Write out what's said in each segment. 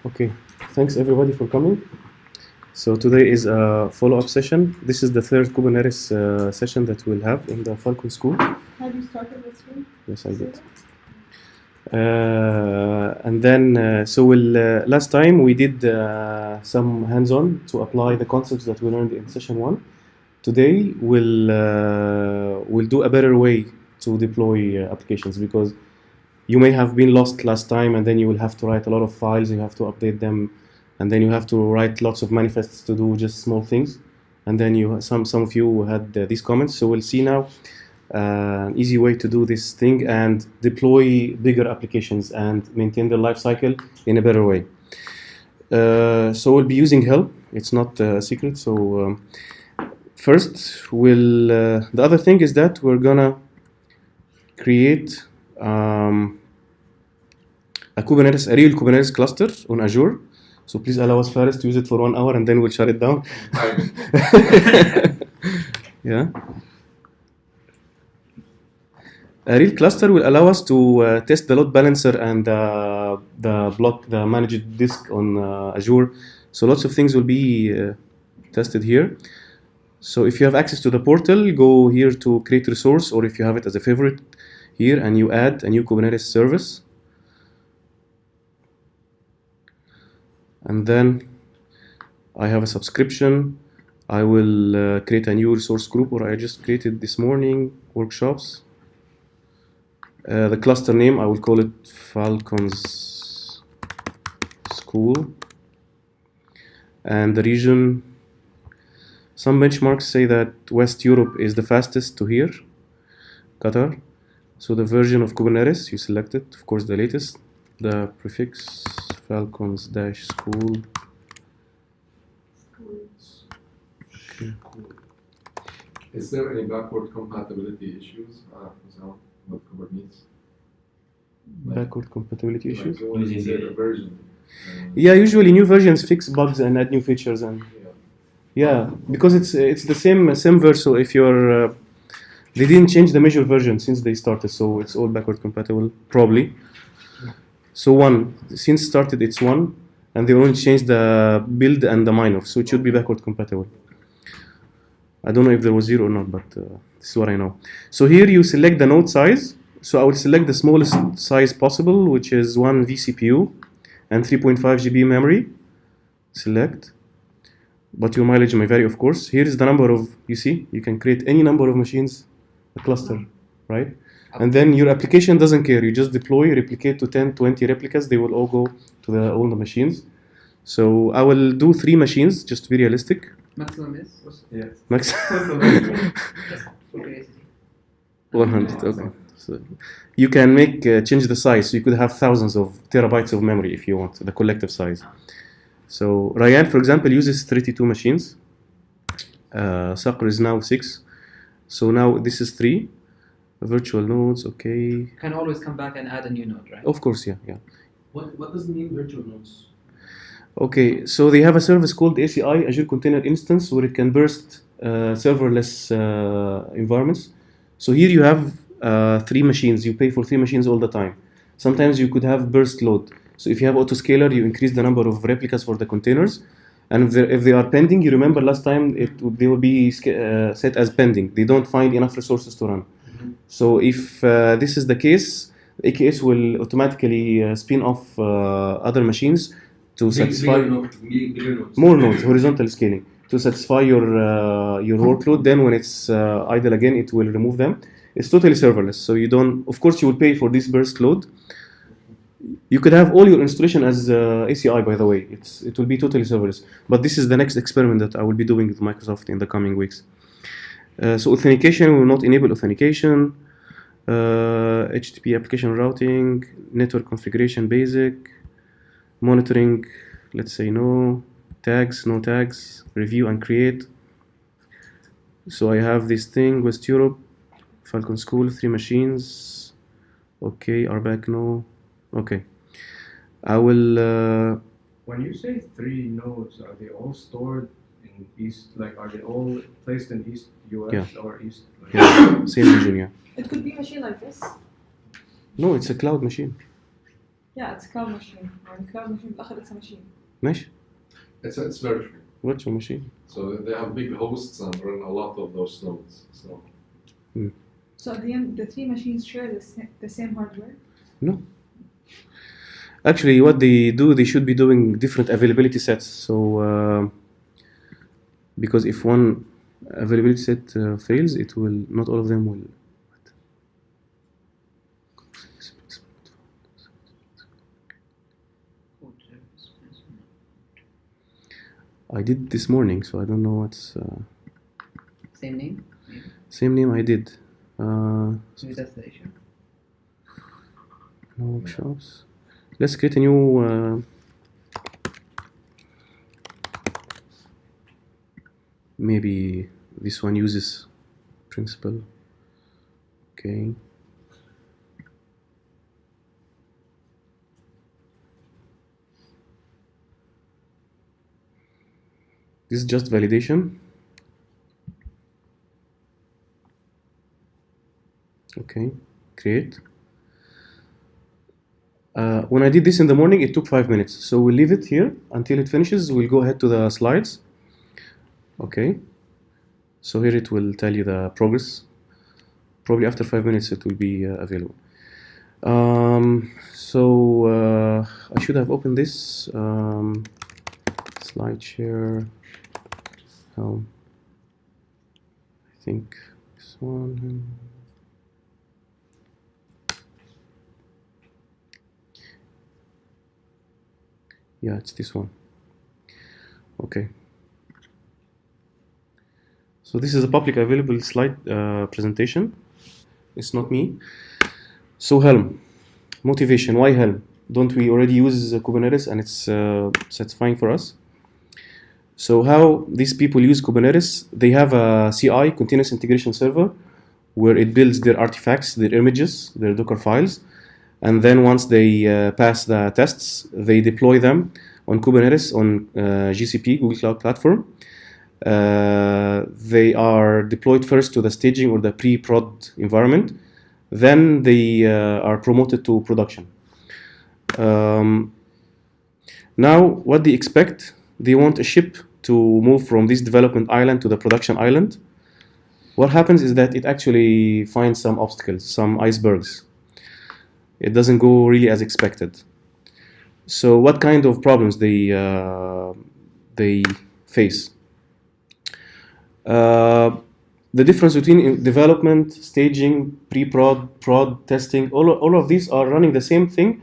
Okay, thanks everybody for coming. So today is a follow-up session. This is the third Kubernetes session that we'll have in the Falcon School. Have you started this one? Yes, I did. And then, last time we did some hands-on to apply the concepts that we learned in session 1. Today we'll do a better way to deploy applications, because you may have been lost last time, and then you will have to write a lot of files, you have to update them, and then you have to write lots of manifests to do just small things. And then some of you had these comments, so we'll see now an easy way to do this thing and deploy bigger applications and maintain their life cycle in a better way. So we'll be using Helm. It's not a secret. So first, the other thing is that we're gonna create a real Kubernetes cluster on Azure. So please allow us first to use it for 1 hour, and then we'll shut it down. Yeah. A real cluster will allow us to test the load balancer and the managed disk on Azure. So lots of things will be tested here. So if you have access to the portal, go here to create resource, or if you have it as a favorite here, and you add a new Kubernetes service. And then I have a subscription. I will create a new resource group, or I just created this morning, workshops. The cluster name, I will call it Falcons School. And the region, some benchmarks say that West Europe is the fastest to here, Qatar. So the version of Kubernetes, you select it, of course the latest, the prefix Falcons-school. Is there any backward compatibility issues with Kubernetes? Backward compatibility issues? Using the version. Yeah, usually new versions fix bugs and add new features, and yeah, because it's the same version. So if you're they didn't change the major version since they started, so it's all backward compatible probably. So since started it's 1, and they only changed the build and the minor, so it should be backward compatible. I don't know if there was 0 or not, but this is what I know. So here you select the node size. So I will select the smallest size possible, which is 1 vCPU and 3.5 GB memory. Select. But your mileage may vary, of course. Here is the number of, you can create any number of machines, a cluster, right? And then your application doesn't care. You just deploy, replicate to 10, 20 replicas. They will all go to all the machines. So I will do 3 machines, just to be realistic. Maximum is? Yes. Max 100, okay. So you can change the size. So you could have thousands of terabytes of memory if you want, the collective size. So Ryan, for example, uses 32 machines. Saqr is now 6. So now this is 3. Virtual nodes, okay. Can always come back and add a new node, right? Of course, yeah. What does it mean, virtual nodes? Okay, so they have a service called ACI, Azure Container Instance, where it can burst serverless environments. So here you have 3 machines. You pay for 3 machines all the time. Sometimes you could have burst load. So if you have autoscaler, you increase the number of replicas for the containers. And if they are pending, you remember last time they will be set as pending. They don't find enough resources to run. So if this is the case, AKS will automatically spin off other machines to satisfy bigger nodes. more nodes, horizontal scaling, to satisfy your workload. Then when it's idle again, it will remove them. It's totally serverless, so you don't. Of course, you will pay for this burst load. You could have all your installation as ACI, by the way. It will be totally serverless. But this is the next experiment that I will be doing with Microsoft in the coming weeks. So authentication, we will not enable authentication. HTTP application routing, network configuration basic, monitoring, let's say no tags, review and create. So I have this thing, West Europe, Falcon School, 3 machines. Okay, RBAC, no. Okay. I will... When you say 3 nodes, are they all stored in East, like are they all placed in East US or East? Like Same region, yeah. It could be a machine like this. No, it's a cloud machine. Yeah, it's cloud machine. And cloud machine بالآخر it's a machine. ماشي. It's virtual. Virtual machine. So they have big hosts and run a lot of those nodes. So So at the end, the three machines share the same hardware? No. Actually, what they do, they should be doing different availability sets. So, because if one availability set fails, it will, not all of them will. I did this morning, so I don't know what's. Same name? Maybe. Same name I did. Maybe that's the issue. No workshops. Let's create a new. Maybe this one uses principal. Okay. This is just validation. Okay, create. When I did this in the morning, it took 5 minutes. So we'll leave it here until it finishes. We'll go ahead to the slides. Okay. So here it will tell you the progress. Probably after 5 minutes it will be available. I should have opened this. Slide share. Helm. I think this one. Yeah, it's this one. Okay. So this is a public available slide presentation. It's not me. So Helm. Motivation. Why Helm? Don't we already use Kubernetes and it's satisfying for us? So how these people use Kubernetes, they have a CI, continuous integration server, where it builds their artifacts, their images, their Docker files. And then once they pass the tests, they deploy them on Kubernetes on GCP, Google Cloud Platform. They are deployed first to the staging or the pre-prod environment. Then they are promoted to production. Now, what they expect, they want a ship to move from this development island to the production island. What happens is that it actually finds some obstacles, some icebergs. It doesn't go really as expected. So what kind of problems they face? The difference between development, staging, pre-prod, prod, testing, all of these are running the same thing,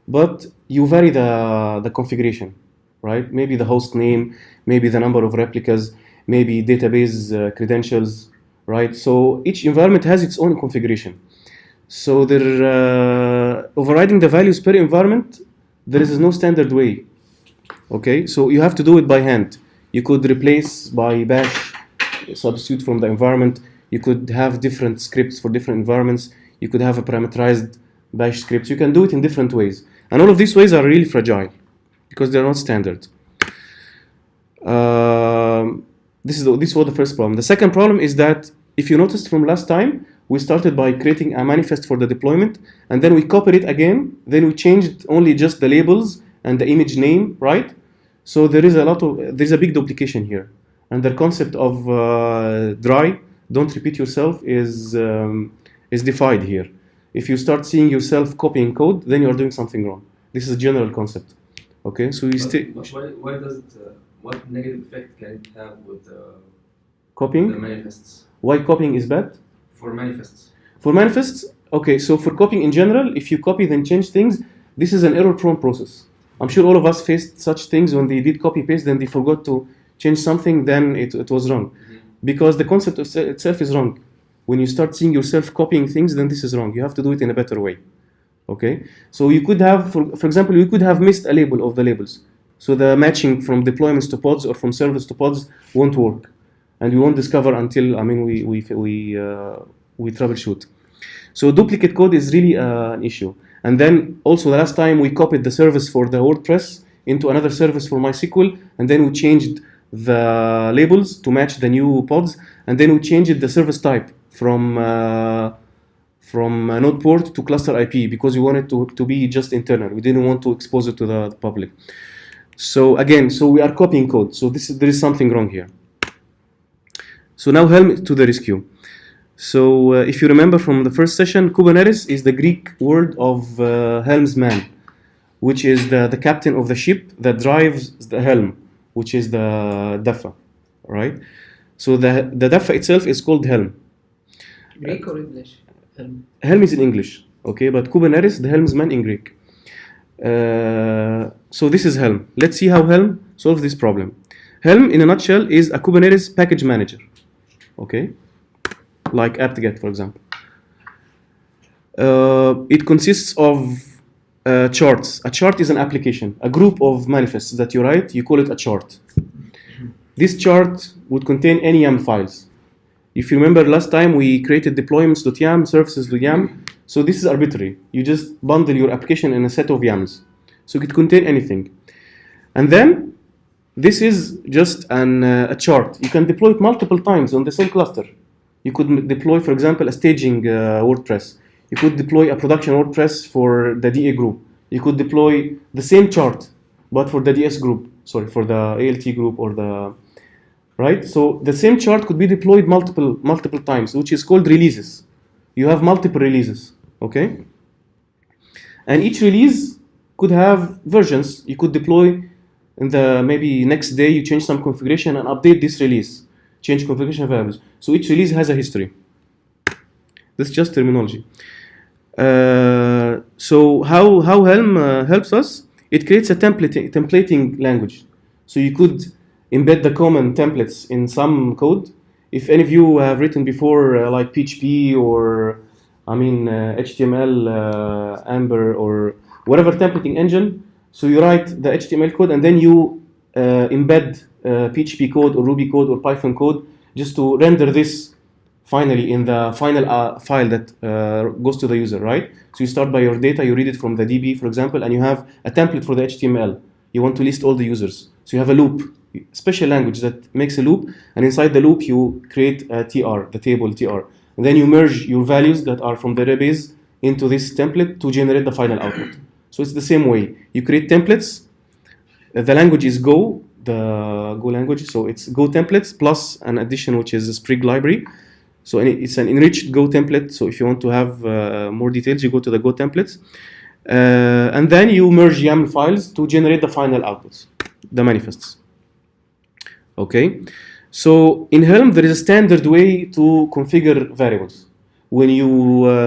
but you vary the configuration, right? Maybe the host name, maybe the number of replicas, maybe database credentials, right? So each environment has its own configuration. So they're overriding the values per environment. There is no standard way. Okay, so you have to do it by hand. You could replace by bash, substitute from the environment. You could have different scripts for different environments. You could have a parameterized bash script. You can do it in different ways. And all of these ways are really fragile because they're not standard. This was the first problem. The second problem is that if you noticed from last time, we started by creating a manifest for the deployment, and then we copied it again. Then we changed only just the labels and the image name, right? So there's a big duplication here. And the concept of dry, don't repeat yourself, is defied here. If you start seeing yourself copying code, then you are doing something wrong. This is a general concept. Okay, so you stay. Why does it? What negative effect can it have with copying? the manifests? Why copying is bad? For manifests. For manifests, okay, so for copying in general, if you copy then change things, this is an error-prone process. I'm sure all of us faced such things when they did copy-paste, then they forgot to change something, then it was wrong. Mm-hmm. Because the concept itself is wrong. When you start seeing yourself copying things, then this is wrong. You have to do it in a better way. Okay? So you could have, for example, you could have missed a label of the labels. So the matching from deployments to pods or from servers to pods won't work. And we won't discover until, we troubleshoot. So duplicate code is really an issue. And then also the last time we copied the service for the WordPress into another service for MySQL, and then we changed the labels to match the new pods, and then we changed the service type from from node port to cluster IP because we wanted to be just internal. We didn't want to expose it to the public. So again, so we are copying code. So there is something wrong here. So now Helm to the rescue. So if you remember from the first session, Kubernetes is the Greek word of helmsman, which is the captain of the ship that drives the helm, which is the Dafa, right? So the Dafa itself is called Helm. Greek or English? Helm is in English, okay, but Kubernetes, the helmsman in Greek. So this is Helm. Let's see how Helm solves this problem. Helm, in a nutshell, is a Kubernetes package manager, okay, like apt-get, for example. It consists of charts. A chart is an application, a group of manifests that you write. You call it a chart. This chart would contain any YAML files. If you remember last time, we created deployments.yam, services.yam. So this is arbitrary. You just bundle your application in a set of YAMLs. So it could contain anything. And then this is just a chart. You can deploy it multiple times on the same cluster. You could deploy, for example, a staging WordPress. You could deploy a production WordPress for the DA group. You could deploy the same chart, but for the DS group. Sorry, for the ALT group or the right. So the same chart could be deployed multiple times, which is called releases. You have multiple releases, okay? And each release could have versions. You could deploy in the maybe next day. You change some configuration and update this release. Change configuration values. So each release has a history. This is just terminology. So how Helm helps us? It creates a templating language. So you could embed the common templates in some code. If any of you have written before, like PHP or HTML, Amber or whatever templating engine, so you write the HTML code and then you embed PHP code or Ruby code or Python code just to render this finally in the final file that goes to the user, right? So you start by your data, you read it from the DB, for example, and you have a template for the HTML. You want to list all the users. So you have a loop, special language that makes a loop, and inside the loop you create a TR, the table TR. And then you merge your values that are from the database into this template to generate the final output. So it's the same way. You create templates. The language is Go, the Go language. So it's Go templates plus an addition which is a Sprig library. So it's an enriched Go template. So if you want to have more details, you go to the Go templates. And then you merge YAML files to generate the final outputs, the manifests. Okay. So in Helm, there is a standard way to configure variables. When you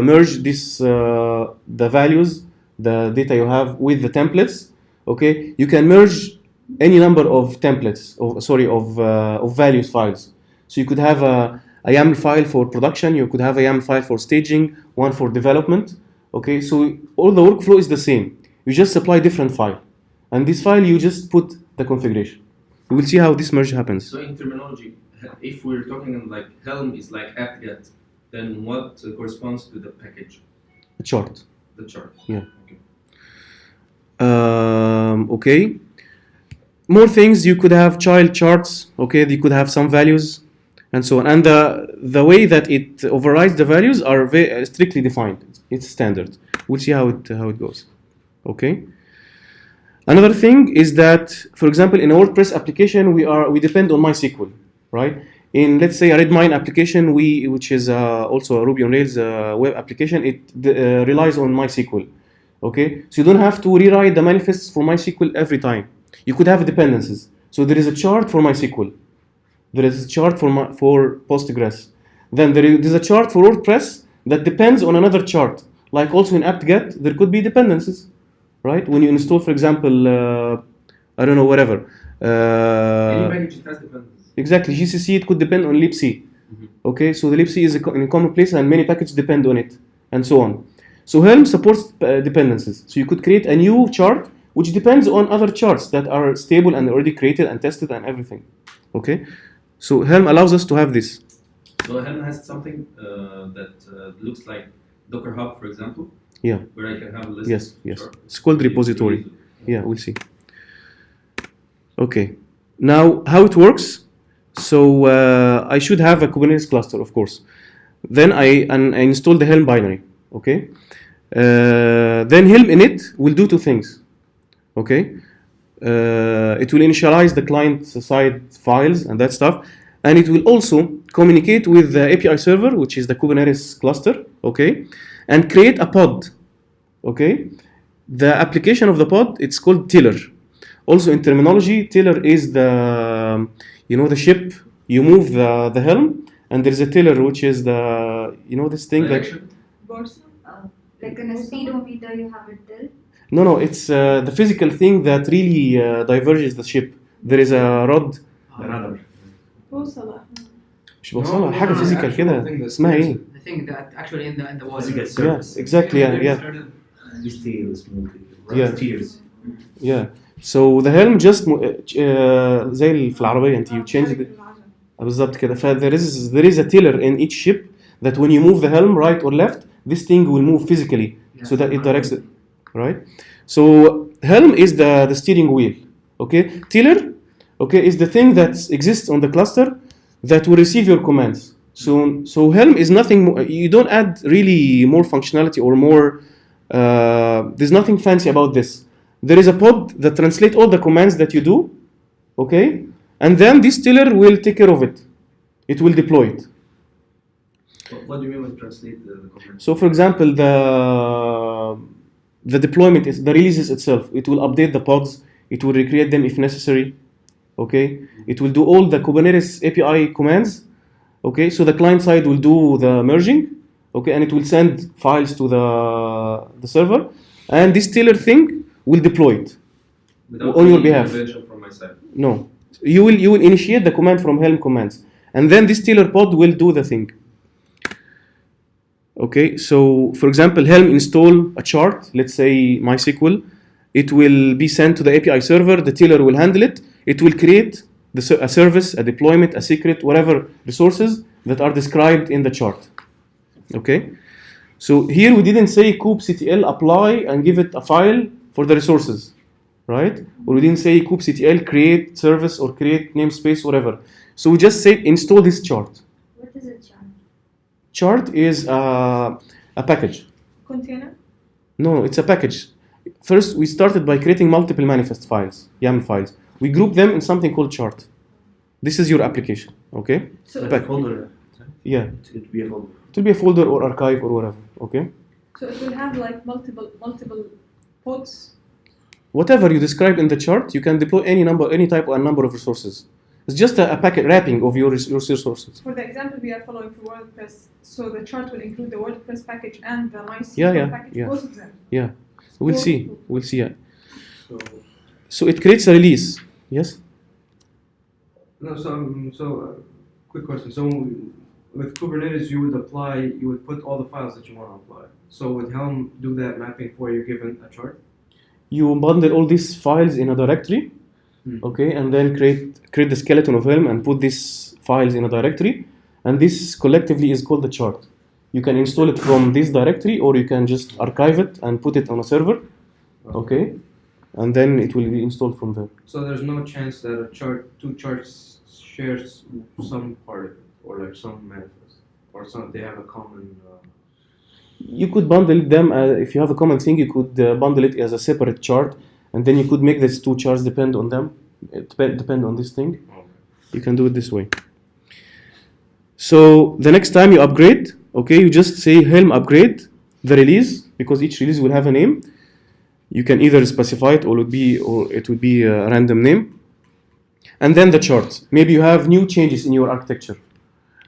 merge this, the values, the data you have with the templates, okay, you can merge any number of templates, of values files. So you could have a YAML file for production, you could have a YAML file for staging, one for development. Okay, so all the workflow is the same. You just supply different file, and this file you just put the configuration. We will see how this merge happens. So in terminology, if we're talking like Helm is like apt-get, then what corresponds to the package? A chart. The chart. Yeah. Okay. More things, you could have child charts. Okay, you could have some values, and so on. And the way that it overrides the values are very strictly defined. It's standard. We'll see how it goes. Okay. Another thing is that, for example, in a WordPress application, we depend on MySQL, right? In, let's say, a Redmine application, which is also a Ruby on Rails web application, it relies on MySQL. Okay, so you don't have to rewrite the manifests for MySQL every time. You could have dependencies. So there is a chart for MySQL. There is a chart for Postgres. Then there is a chart for WordPress that depends on another chart. Like also in apt-get, there could be dependencies, right? When you install, for example, I don't know, whatever. Any package has dependencies. Exactly, GCC, it could depend on libc. Okay, so the libc is in a common place and many packages depend on it, and so on. So Helm supports dependencies. So you could create a new chart which depends on other charts that are stable and already created and tested and everything. Okay, so Helm allows us to have this. So Helm has something that looks like Docker Hub, for example. Yeah. Where I can have a list. Yes. It's called repository. Yeah, we'll see. Okay. Now, how it works? So I should have a Kubernetes cluster, of course. Then I install the Helm binary. Okay. Then Helm init will do two things. Okay. It will initialize the client-side files and that stuff, and it will also communicate with the API server, which is the Kubernetes cluster. Okay, and create a pod. Okay. The application of the pod, it's called tiller. Also in terminology, tiller is the, the ship. You move the helm, and there's a tiller, which is the, this thing that. Borsa? Like in a speedometer, you have it there. No, it's the physical thing that really diverges the ship. There is a rod. Another. بوصلة. مش بوصلها حاجة physical كده اسمها ايه؟ I think that actually in the wall. Yeah, exactly. Yeah. These tails moving. Yeah. Tiers. Yeah. So the helm just زي في العربية انت you change the بالظبط كده. There is a tiller in each ship that when you move the helm right or left, this thing will move physically so that it directs it, right? So helm is the steering wheel. Okay. Tiller, okay, is the thing that exists on the cluster that will receive your commands. So Helm is nothing more, you don't add really more functionality or more, there's nothing fancy about this. There is a pod that translates all the commands that you do, okay, and then this tiller will take care of it. It will deploy it. What do you mean by translate the commands? So for example, the deployment is the releases itself. It will update the pods, it will recreate them if necessary. Okay, it will do all the Kubernetes API commands. Okay, so the client side will do the merging. Okay, and it will send files to the server, and this tiller thing will deploy it Without on your any behalf. intervention from my side. No, you will initiate the command from Helm commands, and then this tiller pod will do the thing. Okay, so for example, Helm install a chart. Let's say MySQL. It will be sent to the API server. The tiller will handle it. It will create a service, a deployment, a secret, whatever resources that are described in the chart. Okay, so here we didn't say kubectl apply and give it a file for the resources, right? Or we didn't say kubectl create service or create namespace, whatever. So we just say install this chart. What is a chart? Chart is a package. Container? No, it's a package. First, we started by creating multiple manifest files, YAML files. We group them in something called chart. This is your application, okay? So Like a folder. Yeah, It would be a folder. it will be a folder or archive or whatever, okay? So it will have like multiple pods. Whatever you describe in the chart, you can deploy any type or number of resources. It's just a packet wrapping of your resources. For the example we are following for WordPress, so the chart will include the WordPress package and the MySQL package, yeah. both of them. Yeah, we'll see. Yeah. So, So it creates a release. Yes. no, quick question. So with Kubernetes, you would put all the files that you want to apply. So would Helm do that mapping for you given a chart? You bundle all these files in a directory, okay, and then create the skeleton of Helm and put these files in a directory, and this collectively is called the chart. You can install it from this directory, or you can just archive it and put it on a server, okay, and then it will be installed from there. So there's no chance that two charts shares some part of it, or like some manifest, or they have a common. You could bundle them, if you have a common thing, you could bundle it as a separate chart, and then you could make these two charts depend on them, depend on this thing. You can do it this way. So the next time you upgrade, okay, you just say Helm upgrade the release, because each release will have a name. You can either specify it, or it would be a random name. And then the chart. Maybe you have new changes in your architecture.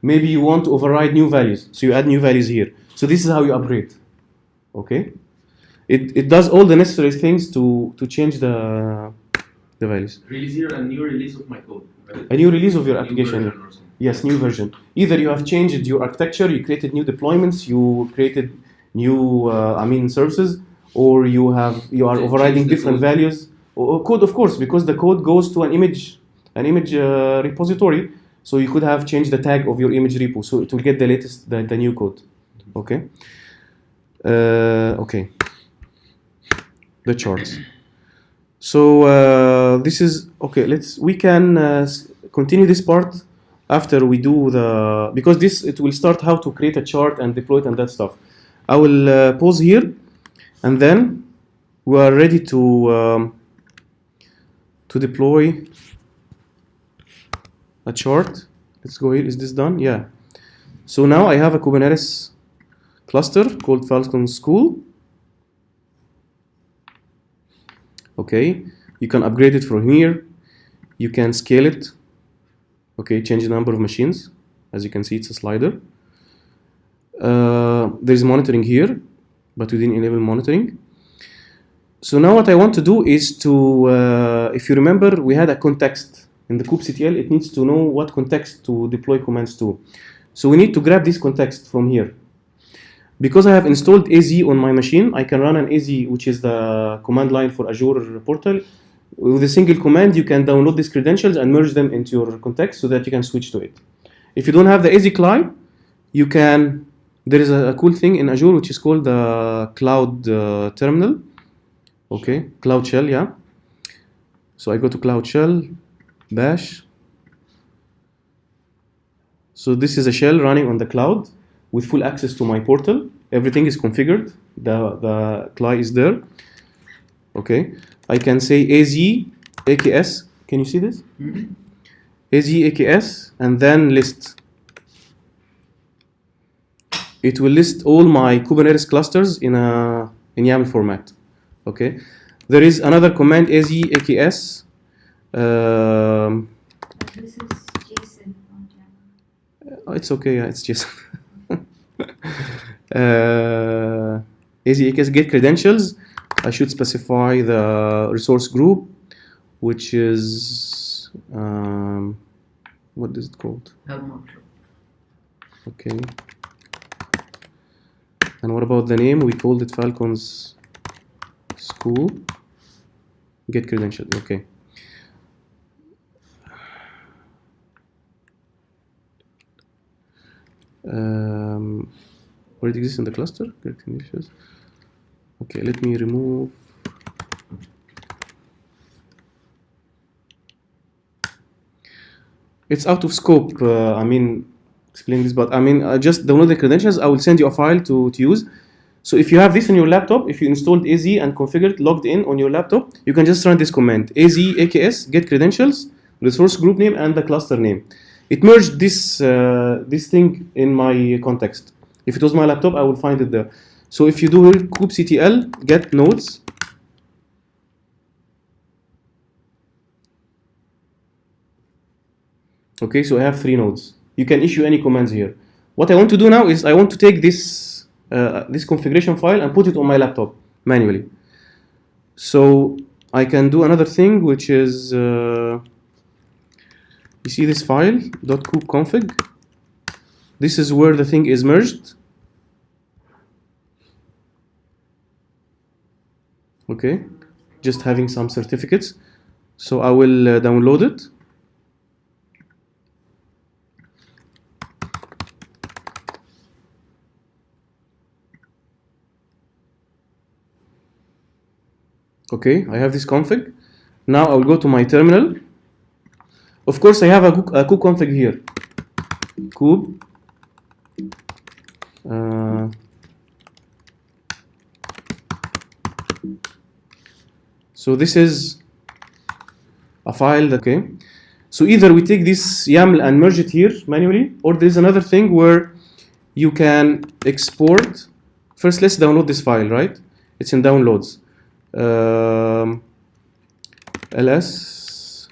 Maybe you want to override new values, so you add new values here. So this is how you upgrade. Okay? It does all the necessary things to change the values. Release here a new release of my code. Right? A new release of your New application. version or something. Yes, new version. Either you have changed your architecture, you created new deployments, you created new services, or you are Change overriding the different code. values. Or code, of course, because the code goes to an image repository. So you could have changed the tag of your image repo, so it will get the new code. Okay. Okay. The charts. So this is okay. We can continue this part after we do because it will start how to create a chart and deploy it and that stuff. I will pause here, and then we are ready to deploy a chart. Let's go here. Is this done? Yeah. So now I have a Kubernetes cluster called Falcon School. Okay, you can upgrade it from here. You can scale it. Okay, change the number of machines. As you can see, it's a slider. There is monitoring here, but we didn't enable monitoring. So now what I want to do is to, if you remember, we had a context in the kubectl. It needs to know what context to deploy commands to. So we need to grab this context from here. Because I have installed AZ on my machine, I can run an AZ, which is the command line for Azure portal. With a single command, you can download these credentials and merge them into your context so that you can switch to it. If you don't have the AZ CLI, you can, there is a cool thing in Azure which is called the Cloud Terminal. Okay, Cloud Shell, yeah. So I go to Cloud Shell, bash. So this is a shell running on the cloud with full access to my portal. Everything is configured. The CLI is there. Okay, I can say AZ AKS. Can you see this? Mm-hmm. AZ AKS and then list. It will list all my Kubernetes clusters in YAML format. Okay, there is another command AZ AKS. This is JSON, not YAML. Oh, it's okay, yeah, it's just AZ AKS get credentials. I should specify the resource group, which is what is it called? Helm Workshop. Okay. And what about the name? We called it Falcon's School. Get credentials. Okay. Where it exists in the cluster? Get credentials. Okay, let me remove. It's out of scope. I mean, explain this, but I mean, just download the credentials. I will send you a file to use. So if you have this on your laptop, if you installed AZ and configured logged in on your laptop, you can just run this command: AZ AKS get credentials, resource group name, and the cluster name. It merged this this thing in my context. If it was my laptop, I would find it there. So if you do here kubectl get nodes, okay, so I have 3 nodes. You can issue any commands here. What I want to do now is I want to take this this configuration file and put it on my laptop manually. So I can do another thing, which is you see this file .kubeconfig. This is where the thing is merged. Okay, just having some certificates. So I will download it. Okay, I have this config. Now I will go to my terminal. Of course, I have a kubeconfig here. Kube. So this is a file that, okay. So either we take this YAML and merge it here manually, or there's another thing where you can export. First, let's download this file, right? It's in downloads. ls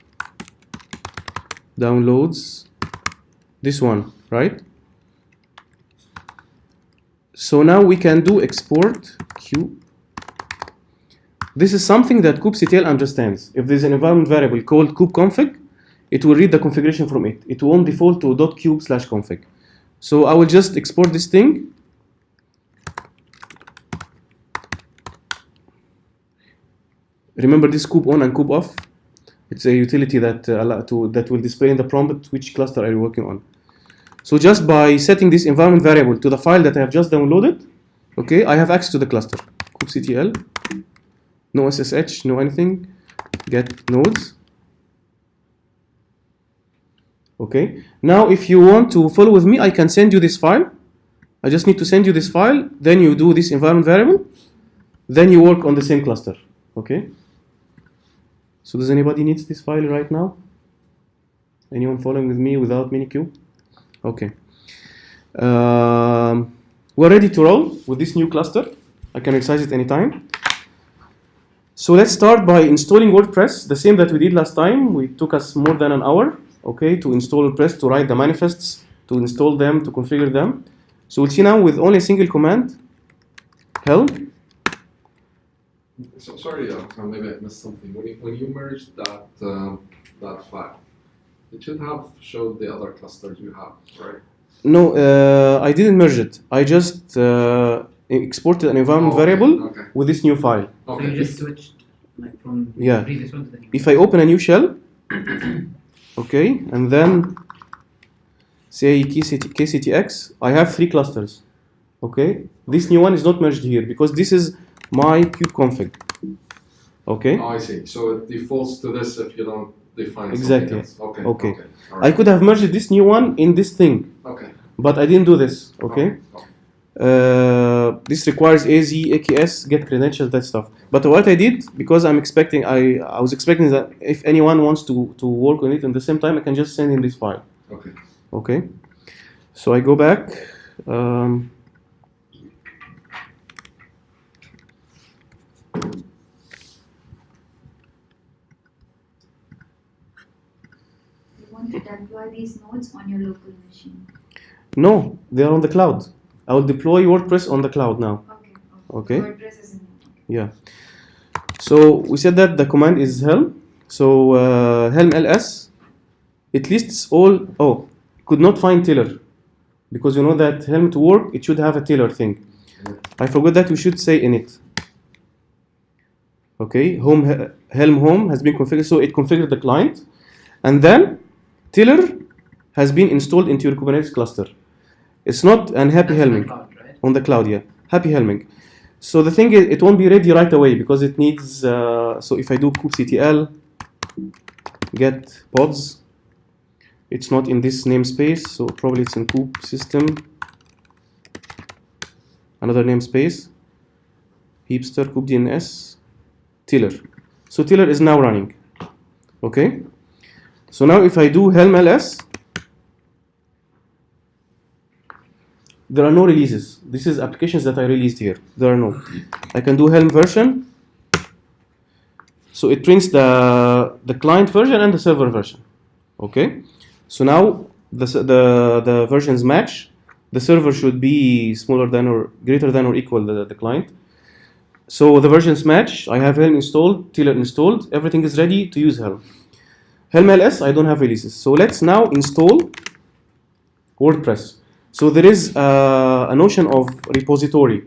downloads this one, right? So now we can do export Q. This is something that kubectl understands. If there's an environment variable called kubeconfig, it will read the configuration from it. It won't default to .kube/config. So I will just export this thing. Remember this kube on and kube off. It's a utility that that will display in the prompt which cluster are you working on. So just by setting this environment variable to the file that I have just downloaded, okay, I have access to the cluster. kubectl, no SSH, no anything, get nodes. Okay. Now if you want to follow with me, I can send you this file. I just need to send you this file, then you do this environment variable, then you work on the same cluster. Okay? So does anybody needs this file right now? Anyone following with me without Minikube? Okay. We're ready to roll with this new cluster. I can resize it anytime. So let's start by installing WordPress, the same that we did last time. It took us more than an hour, okay, to install WordPress, to write the manifests, to install them, to configure them. So we'll see now with only a single command, Helm. So, sorry, maybe I missed something. When you merged that file, it should have showed the other clusters you have, right? No, I didn't merge it. I just exported an environment variable Okay. with this new file. So Okay. you just switched like from Yeah. the previous one to the new. If I open a new shell, okay, and then say KCTX, I have 3 clusters. Okay, this new one is not merged here because this is my kubeconfig. Okay, Oh, I see. So it defaults to this if you don't define Exactly. something else. Okay. Okay. All I right. could have merged this new one in this thing, Okay. but I didn't do this. Okay. This requires AZ, AKS, get credentials, that stuff. But what I did, because I was expecting that if anyone wants to work on it at the same time, I can just send in this file. Okay. Okay. So I go back. You want to deploy these nodes on your local machine. No, they are on the cloud. I will deploy WordPress on the cloud now. Okay. Okay. WordPress is in Yeah. So we said that the command is Helm. So Helm ls, it lists all. Oh, could not find tiller, because you know that Helm to work, it should have a tiller thing. I forgot that we should say init. Okay, Helm home has been configured, so it configured the client, and then tiller has been installed into your Kubernetes cluster. It's not an happy That's on the helming cloud, right? on the cloud, yeah, happy helming. So the thing is, it won't be ready right away because it needs. So if I do kubectl get pods, it's not in this namespace, so probably it's in kube system. Another namespace, heapster kubedns tiller. So tiller is now running. Okay. So now if I do Helm ls, there are no releases. This is applications that I released here. There are no. I can do Helm version. So it prints the client version and the server version. Okay. So now the versions match. The server should be smaller than or greater than or equal the client. So the versions match. I have Helm installed, tiller installed. Everything is ready to use Helm. Helm ls, I don't have releases. So let's now install WordPress. So there is a notion of repository.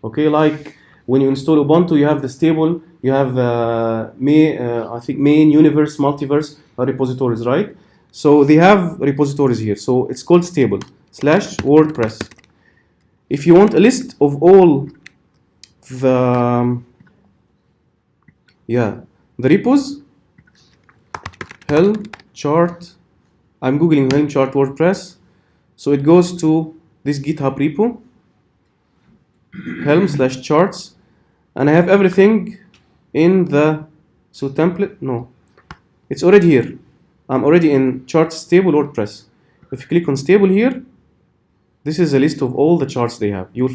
Okay, like when you install Ubuntu, you have the stable, you have I think main, universe, multiverse repositories, right? So they have repositories here. So it's called stable /WordPress. If you want a list of all the repos, Helm chart. I'm googling Helm chart WordPress. So it goes to this GitHub repo, Helm/charts, and I have everything in the template. No, it's already here. I'm already in charts stable WordPress. If you click on stable here, this is a list of all the charts they have. You'll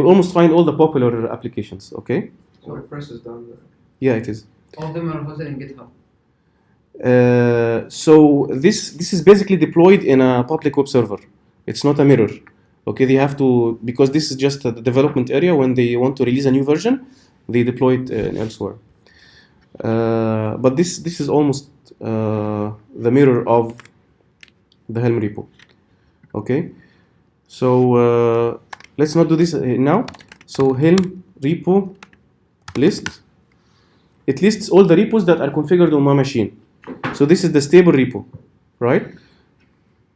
almost find all the popular applications. Okay. So WordPress is done there. Yeah, it is. All of them are hosted in GitHub. So this is basically deployed in a public web server. It's not a mirror. Okay, they have to, because this is just a development area. When they want to release a new version, they deploy it elsewhere. But this is almost the mirror of the Helm repo. Okay, so let's not do this now. So Helm repo list. It lists all the repos that are configured on my machine. So this is the stable repo, right?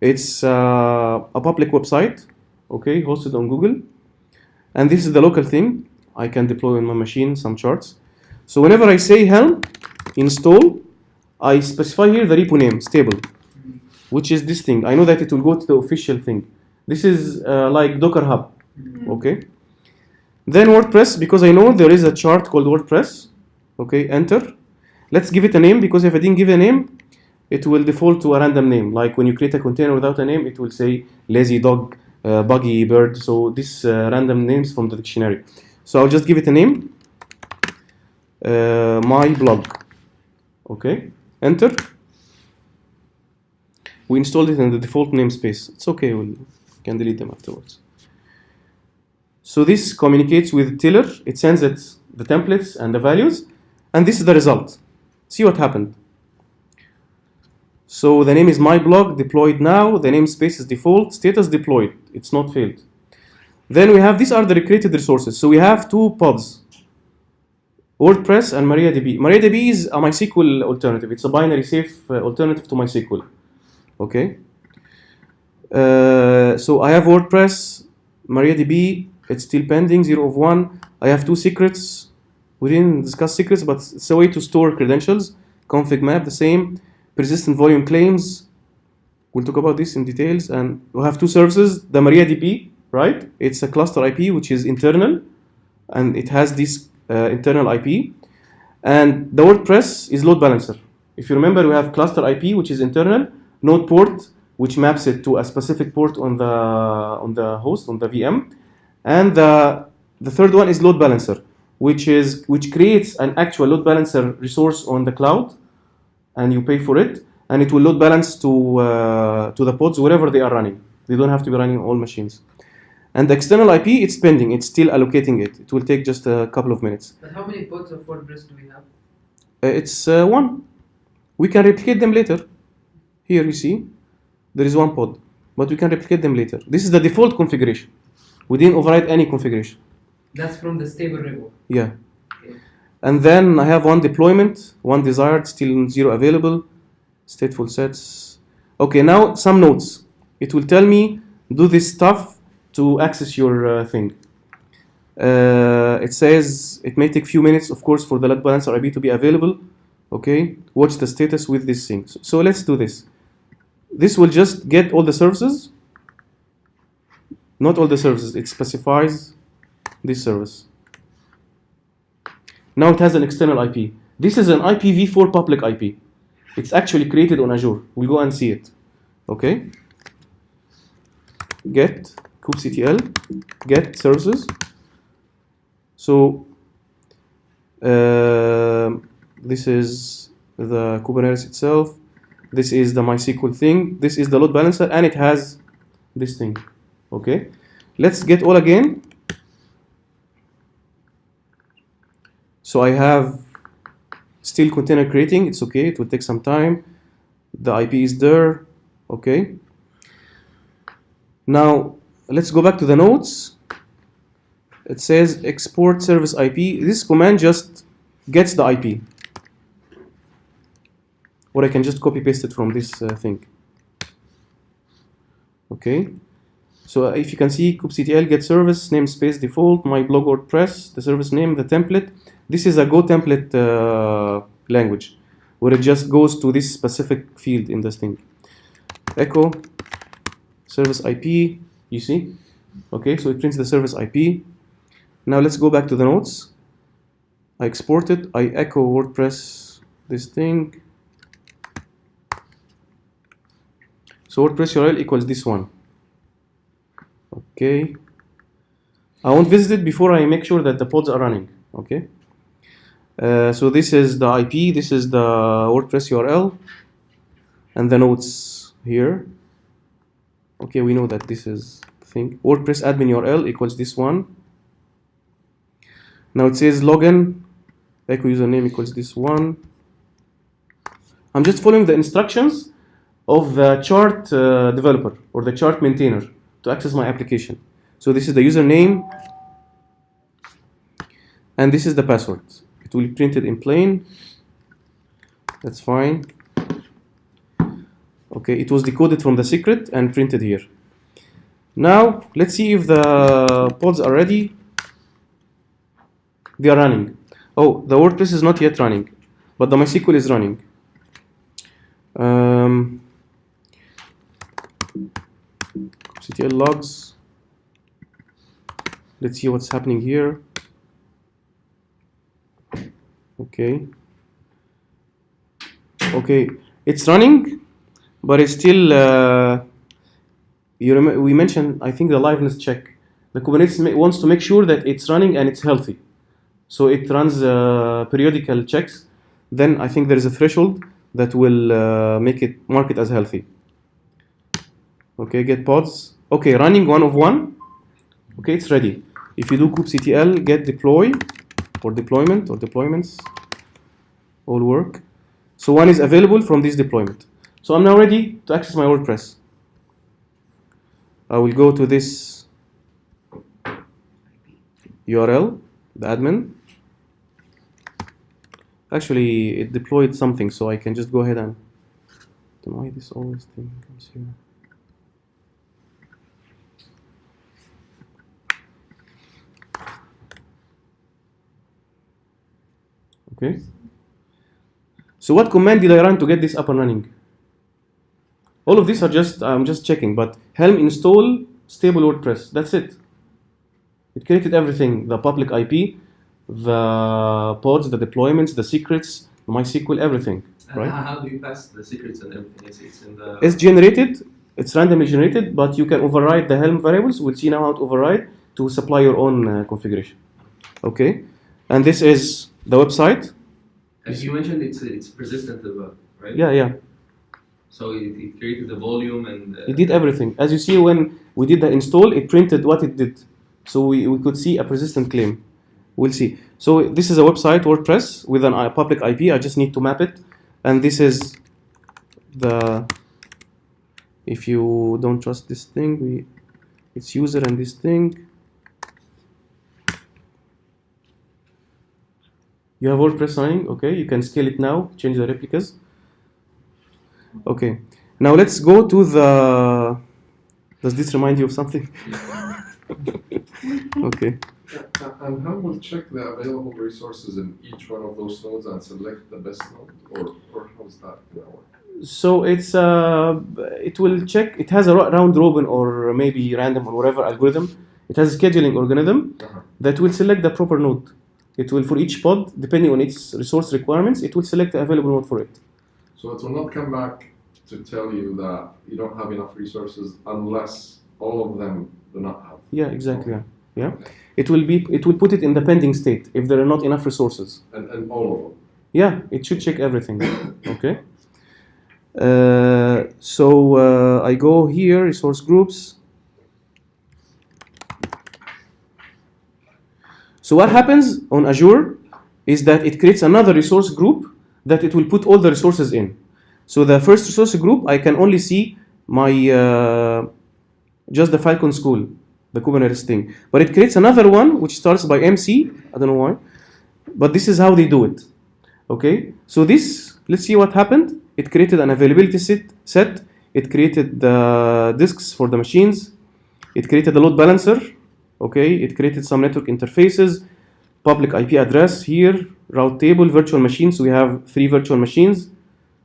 It's a public website, okay, hosted on Google. And this is the local thing. I can deploy on my machine some charts. So whenever I say Helm install, I specify here the repo name, stable, which is this thing. I know that it will go to the official thing. This is like Docker Hub. Okay. Then WordPress, because I know there is a chart called WordPress. Okay, enter. Let's give it a name, because if I didn't give a name, it will default to a random name. Like when you create a container without a name, it will say lazy dog, buggy bird. So these random names from the dictionary. So I'll just give it a name. My blog. Okay, enter. We installed it in the default namespace. It's okay, we can delete them afterwards. So this communicates with Tiller. It sends it the templates and the values, and this is the result. See what happened. So the name is my blog, deployed now. The namespace is default, status deployed. It's not failed. Then we have, these are the recreated resources. So we have two pods, WordPress and MariaDB. MariaDB is a MySQL alternative. It's a binary safe alternative to MySQL. Okay. So I have WordPress, MariaDB. It's still pending, 0 of 1. I have two secrets. We didn't discuss secrets, but it's a way to store credentials. Config map, the same. Persistent volume claims. We'll talk about this in details. And we have two services. The MariaDB, right? It's a cluster IP, which is internal. And it has this internal IP. And the WordPress is load balancer. If you remember, we have cluster IP, which is internal. Node port, which maps it to a specific port on the host, on the VM. And the third one is load balancer, which creates an actual load balancer resource on the cloud, and you pay for it, and it will load balance to the pods wherever they are running. They don't have to be running on all machines. And the external IP, it's pending. It's still allocating it. It will take just a couple of minutes. But how many pods of WordPress do we have? It's one. We can replicate them later. Here you see, there is one pod, but we can replicate them later. This is the default configuration. We didn't override any configuration. That's from the stable repo. Yeah. Okay. And then I have one deployment, one desired, still 0 available, stateful sets. Okay, now some notes. It will tell me, do this stuff to access your thing. It says it may take a few minutes, of course, for the load balancer IP to be available. Okay, watch the status with this thing. So let's do this. This will just get all the services. Not all the services, it specifies this service. Now it has an external IP. This is an IPv4 public IP. It's actually created on Azure. We'll go and see it. Okay. Get kubectl, get services. So this is the Kubernetes itself. This is the MySQL thing. This is the load balancer, and it has this thing. Okay, let's get all again. So I have still container creating. It's okay, it will take some time. The IP is there. Okay. Now let's go back to the notes. It says export service IP. This command just gets the IP. Or I can just copy paste it from this thing. Okay. So if you can see, kubectl get service, namespace default, my blog WordPress, the service name, the template. This is a Go template language, where it just goes to this specific field in this thing. Echo service IP, you see? Okay, so it prints the service IP. Now let's go back to the notes. I export it, I echo WordPress, this thing. So WordPress URL equals this one. Okay, I won't visit it before I make sure that the pods are running. Okay, so this is the IP, this is the WordPress URL, and the notes here. Okay, we know that this is the thing. WordPress admin URL equals this one. Now it says login, echo username equals this one. I'm just following the instructions of the chart developer or the chart maintainer to access my application. So this is the username, and this is the password. It will be printed in plain. That's fine. Okay, it was decoded from the secret and printed here. Now let's see if the pods are ready. They are running. Oh, the WordPress is not yet running, but the MySQL is running. kubectl logs. Let's see what's happening here. Okay. Okay, it's running, but it's still. We mentioned, I think, the liveness check. The Kubernetes wants to make sure that it's running and it's healthy, so it runs periodical checks. Then I think there is a threshold that will mark it as healthy. Okay, get pods. Okay, running 1 of 1. Okay, it's ready. If you do kubectl get deploy or deployment or deployments, all work. So 1 is available from this deployment. So I'm now ready to access my WordPress. I will go to this URL, the admin. Actually, it deployed something, so I can just go ahead and. I don't know why this always thing comes here. Okay. So what command did I run to get this up and running? All of these are I'm just checking, but Helm install stable WordPress. That's it. It created everything: the public IP, the pods, the deployments, the secrets, MySQL, everything. Right? How do you pass the secrets and everything? It's in the. It's generated. It's randomly generated, but you can override the Helm variables. We'll see now how to override to supply your own configuration. Okay, and this is the website. As you mentioned, it's persistent as well, right? Yeah. So it created the volume and. It did everything. As you see, when we did the install, it printed what it did. So we could see a persistent claim. We'll see. So this is a website, WordPress, with a public IP. I just need to map it. And this is the, if you don't trust this thing, it's user and this thing. You have WordPress running, okay, you can scale it now, change the replicas. Okay, now let's go to the, does this remind you of something? Okay. And how will check the available resources in each one of those nodes and select the best node, or how's that gonna work? So it's it will check. It has a round robin or maybe random or whatever algorithm. It has a scheduling algorithm that will select the proper node. It will, for each pod, depending on its resource requirements, it will select the available node for it. So it will not come back to tell you that you don't have enough resources unless all of them do not have. Yeah, exactly. Yeah. It will put it in the pending state if there are not enough resources. And all of them. Yeah, it should check everything. Okay. So I go here, resource groups. So what happens on Azure is that it creates another resource group that it will put all the resources in. So the first resource group, I can only see my just the Falcon School, the Kubernetes thing. But it creates another one which starts by MC. I don't know why, but this is how they do it. Okay. So this, let's see what happened. It created an availability set. It created the disks for the machines. It created a load balancer. Okay, it created some network interfaces, public IP address here, route table, virtual machines. So we have 3 virtual machines.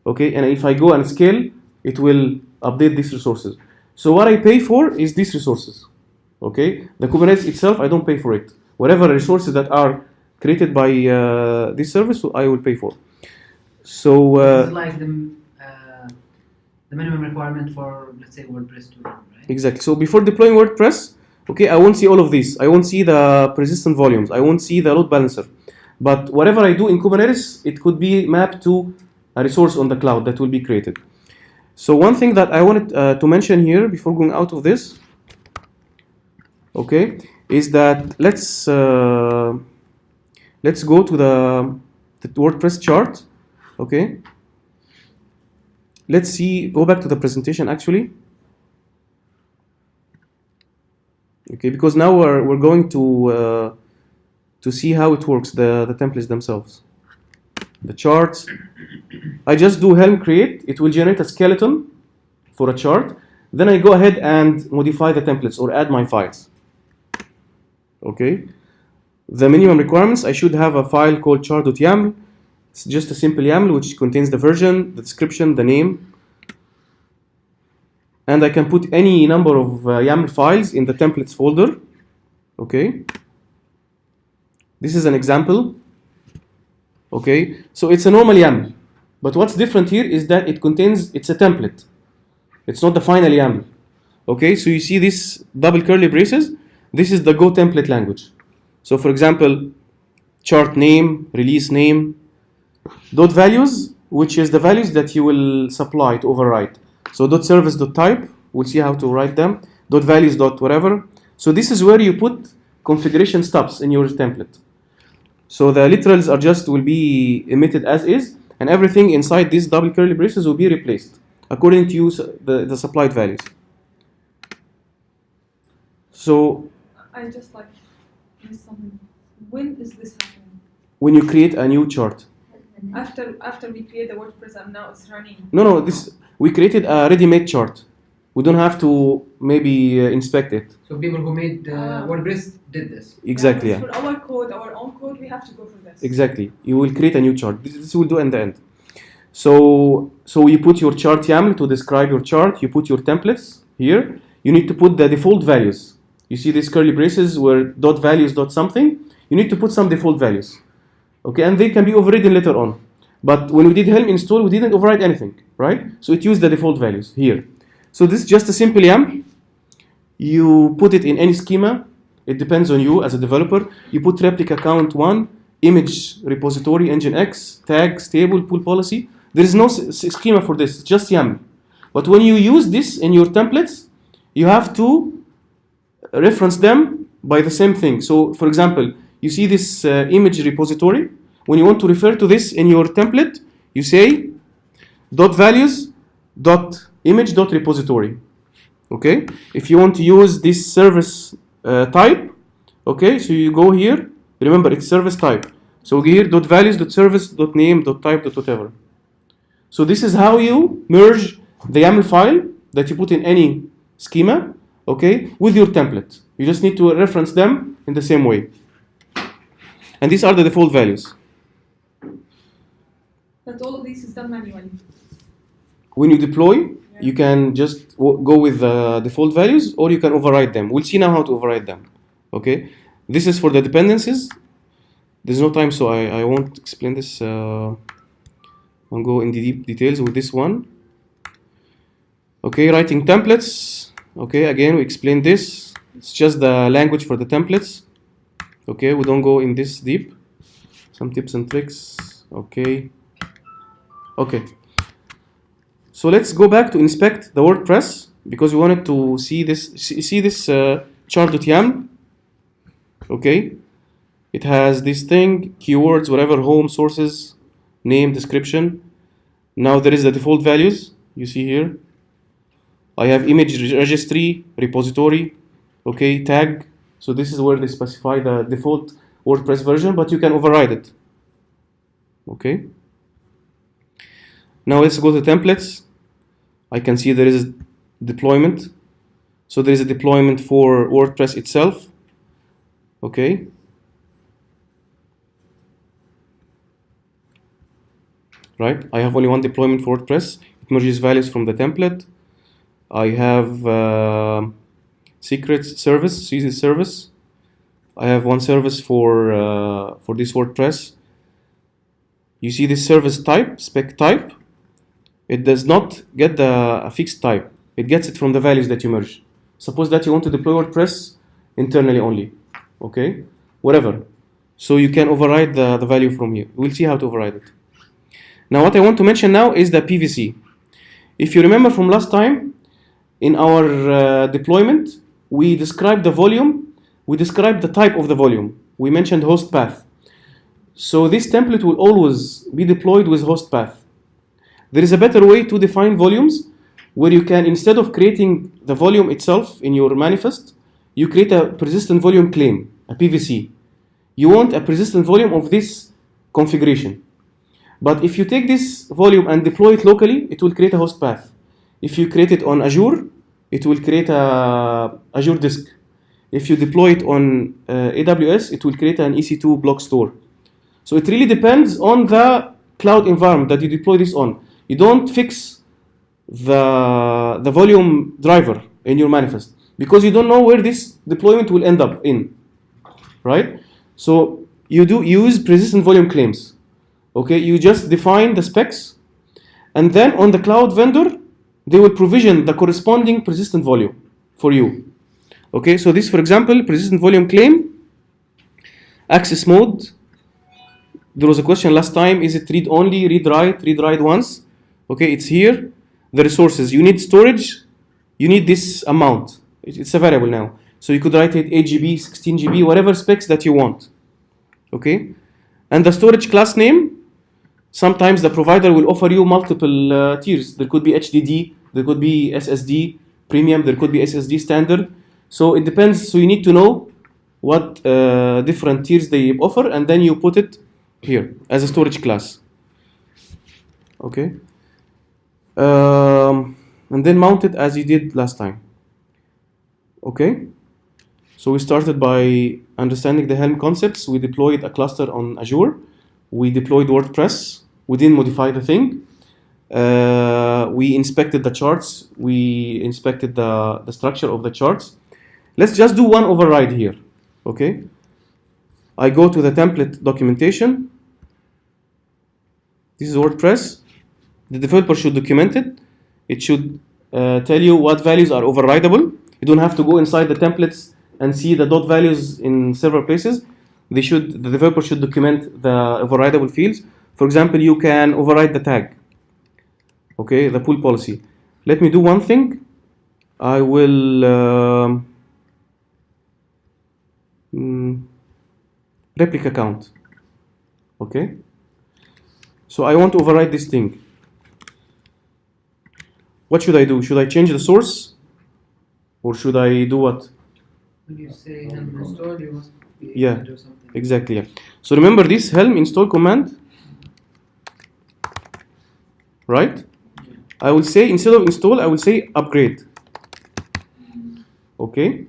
Okay, and if I go and scale, it will update these resources. So what I pay for is these resources. Okay, the Kubernetes itself, I don't pay for it. Whatever resources that are created by this service, I will pay for. So it's like the minimum requirement for, let's say, WordPress to run, right? Exactly. So before deploying WordPress, okay, I won't see all of these. I won't see the persistent volumes. I won't see the load balancer. But whatever I do in Kubernetes, it could be mapped to a resource on the cloud that will be created. So one thing that I wanted to mention here before going out of this, okay, is that let's go to the WordPress chart. Okay. Let's see. Go back to the presentation actually. Okay, because now we're going to see how it works, the templates themselves, the charts. I just do Helm create. It will generate a skeleton for a chart. Then I go ahead and modify the templates or add my files. Okay. The minimum requirements, I should have a file called chart.yaml. It's just a simple YAML which contains the version, the description, the name, and I can put any number of YAML files in the templates folder. Okay. This is an example. Okay, so it's a normal YAML, but what's different here is that it's a template. It's not the final YAML. Okay, so you see this double curly braces. This is the Go template language. So for example, chart name, release name, dot values, which is the values that you will supply to override. So dot service dot type, we'll see how to write them. Dot values dot whatever. So this is where you put configuration stubs in your template. So the literals are will be emitted as is, and everything inside these double curly braces will be replaced according to the supplied values. So I just like missed something. When is this happening? when you create a new chart. After we create the WordPress and now it's running. No, we created a ready-made chart. We don't have to maybe inspect it. So people who made WordPress did this. Exactly. Yeah, Yeah. for our code, our own code, we have to go through this. Exactly. You will create a new chart. This will do in the end. So you put your chart YAML to describe your chart. You put your templates here. You need to put the default values. You see these curly braces where dot values dot something. You need to put some default values. Okay, and they can be overridden later on. But when we did Helm install, we didn't override anything, right? So it used the default values here. So this is just a simple YAML. You put it in any schema. It depends on you as a developer. You put replica count 1, image repository, nginx, tags, table, pool policy. There is no schema for this, it's just YAML. But when you use this in your templates, you have to reference them by the same thing. So for example, you see this image repository. When you want to refer to this in your template, you say dot values dot image dot repository. Okay, if you want to use this service type, okay, so you go here. Remember, it's service type. So here dot values dot service dot name dot type dot whatever. So this is how you merge the YAML file that you put in any schema, okay, with your template. You just need to reference them in the same way. And these are the default values. But all of this is done manually. When you deploy, you can just go with the default values, or you can override them. We'll see now how to override them. Okay, this is for the dependencies. There's no time, so I won't explain this. I'll go in the deep details with this one. Okay, writing templates. Okay, again we explained this. It's just the language for the templates. Okay, we don't go in this deep. Some tips and tricks. Okay. So let's go back to inspect the WordPress because we wanted to see this. See this chart.yaml. Okay, it has this thing, keywords, whatever, home, sources, name, description. Now there is the default values. You see here. I have image registry, repository, okay, tag. So this is where they specify the default WordPress version, but you can override it. Okay. Now let's go to templates. I can see there is deployment. So there is a deployment for WordPress itself. Okay. Right. I have only one deployment for WordPress. It merges values from the template. I have secrets service, CC service. I have one service for this WordPress. You see this service type, spec type. It does not get a fixed type. It gets it from the values that you merge. Suppose that you want to deploy WordPress internally only. Okay, whatever. So you can override the value from here. We'll see how to override it. Now what I want to mention now is the PVC. If you remember from last time, in our deployment, we described the volume, we described the type of the volume. We mentioned host path. So this template will always be deployed with host path. There is a better way to define volumes where you can, instead of creating the volume itself in your manifest, you create a persistent volume claim, a PVC. You want a persistent volume of this configuration. But if you take this volume and deploy it locally, it will create a host path. If you create it on Azure, it will create a Azure disk. If you deploy it on AWS, it will create an EC2 block store. So it really depends on the cloud environment that you deploy this on. You don't fix the volume driver in your manifest, because you don't know where this deployment will end up in, right? So you use persistent volume claims. Okay, you just define the specs, and then on the cloud vendor, they will provision the corresponding persistent volume for you. Okay, so this, for example, persistent volume claim, access mode. There was a question last time, is it read only, read write once? Okay, it's here. The resources, you need storage, you need this amount. It's a variable now. So you could write it 8 GB, 16 GB, whatever specs that you want. Okay, and the storage class name, sometimes the provider will offer you multiple tiers. There could be HDD, there could be SSD premium, there could be SSD standard. So it depends. So you need to know what different tiers they offer, and then you put it here as a storage class. Okay, and then mount it as you did last time. Okay, so we started by understanding the Helm concepts. We deployed a cluster on Azure. We deployed WordPress. We didn't modify the thing. We inspected the charts. We inspected the structure of the charts. Let's just do one override here. Okay, I go to the template documentation. This is WordPress. The developer should document it. It should tell you what values are overridable. You don't have to go inside the templates and see the dot values in several places. The developer should document the overridable fields. For example, you can override the tag. Okay, the pull policy. Let me do one thing. I will replica count. Okay, so I want to override this thing. What should I do? Should I change the source, or should I do what? When you say Helm install, you must be Yeah, able to do something. exactly. Yeah. So remember this Helm install command, right? I will say, instead of install, I will say upgrade. Okay.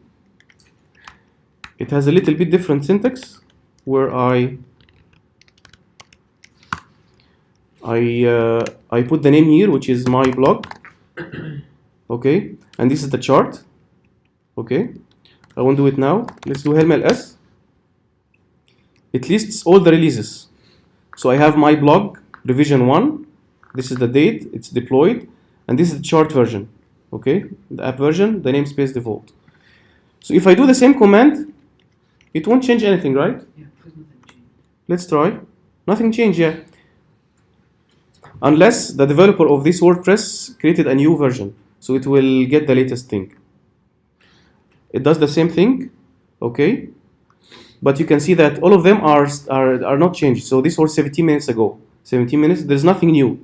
It has a little bit different syntax, where I put the name here, which is my blog. Okay, and this is the chart. Okay, I won't do it now. Let's do Helm ls. It lists all the releases. So I have my blog revision 1. This is the date, it's deployed, and this is the chart version. Okay, the app version, the namespace default. So if I do the same command, it won't change anything, right? Yeah, there's nothing changed. Let's try. Nothing changed, yeah. Unless the developer of this WordPress created a new version. So it will get the latest thing. It does the same thing, okay? But you can see that all of them are not changed. So this was 17 minutes ago. 17 minutes, there's nothing new.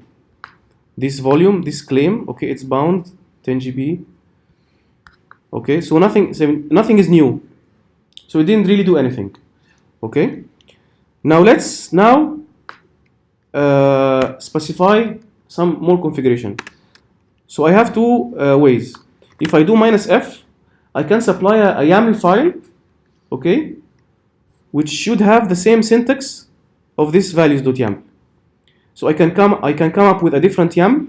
This volume, this claim, okay, it's bound 10 GB. Okay, so nothing is new. So it didn't really do anything. Okay. Now let's specify some more configuration. So I have two ways. If I do -f, I can supply a YAML file, okay, which should have the same syntax of this values.yaml. So I can come up with a different YAML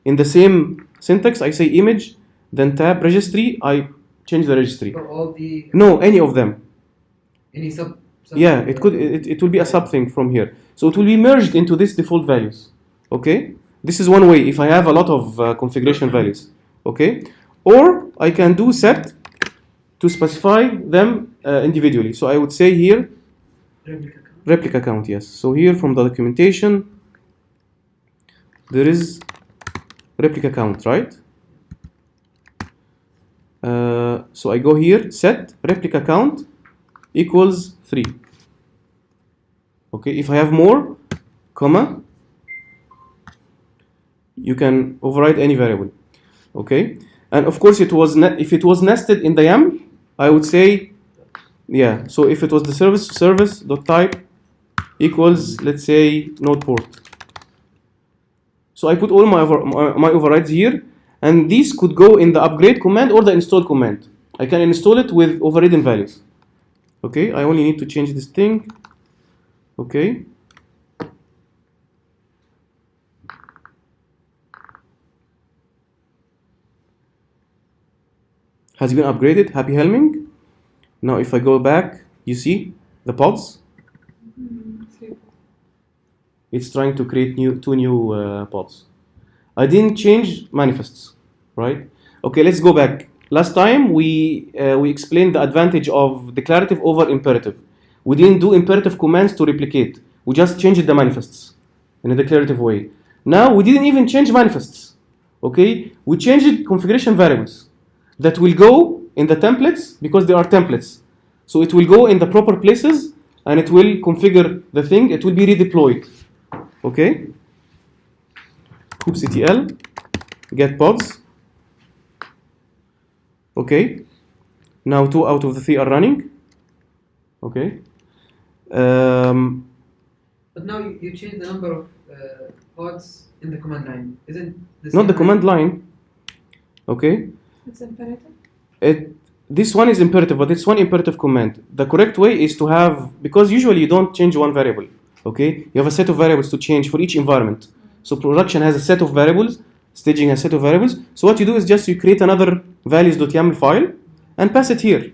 in the same syntax. I say image, then tab registry. I change the registry. For all the No, any of them. any sub Yeah, it could. It will be a sub thing from here. So it will be merged into this default values. Okay, this is one way if I have a lot of configuration values. Okay, or I can do set to specify them individually. So I would say here replica count. Yes. So here from the documentation, there is replica count, right? So I go here, set replica count equals 3. Okay, if I have more, comma, you can override any variable. Okay, and of course if it was nested in the YAML, I would say, yeah. So if it was the service.type equals, let's say, node port. So I put all my overrides here, and these could go in the upgrade command or the install command. I can install it with overridden values. Okay, I only need to change this thing. Okay. has been upgraded. Happy helming. Now if I go back, you see the pods. It's trying to create two new pods. I didn't change manifests, right? Okay, let's go back. Last time we explained the advantage of declarative over imperative. We didn't do imperative commands to replicate. We just changed the manifests in a declarative way. Now we didn't even change manifests. Okay, we changed configuration variables that will go in the templates because they are templates. So it will go in the proper places and it will configure the thing. It will be redeployed. Okay. kubectl get pods. Okay. Now 2 out of the 3 are running. Okay. But now you change the number of pods in the command line. Isn't the Not the same command line. Okay. It's imperative. This one is imperative, but it's one imperative command. The correct way is to have, because usually you don't change one variable. Okay. You have a set of variables to change for each environment. So production has a set of variables. Staging has a set of variables. So what you do is just you create another values.yaml file and pass it here.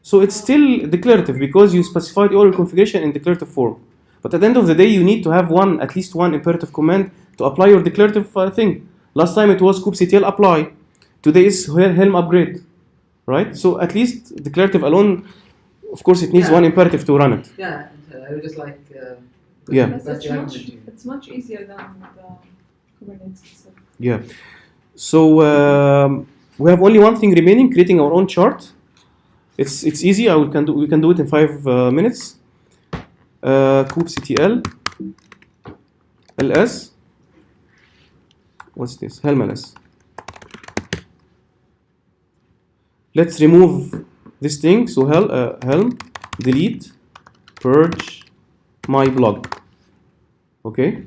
So it's still declarative because you specified all your configuration in declarative form. But at the end of the day, you need to have at least one imperative command to apply your declarative thing. Last time it was kubectl apply. Today is Helm upgrade, right? So at least declarative alone, of course, it needs one imperative to run it. Yeah, I would just like. Yeah. That's the argument. It's much easier than the Kubernetes itself. Yeah. So we have only one thing remaining: creating our own chart. It's easy. We can do it in 5 minutes. kubectl ls. What's this? Helm ls. Let's remove this thing. So helm delete purge my blog. Okay.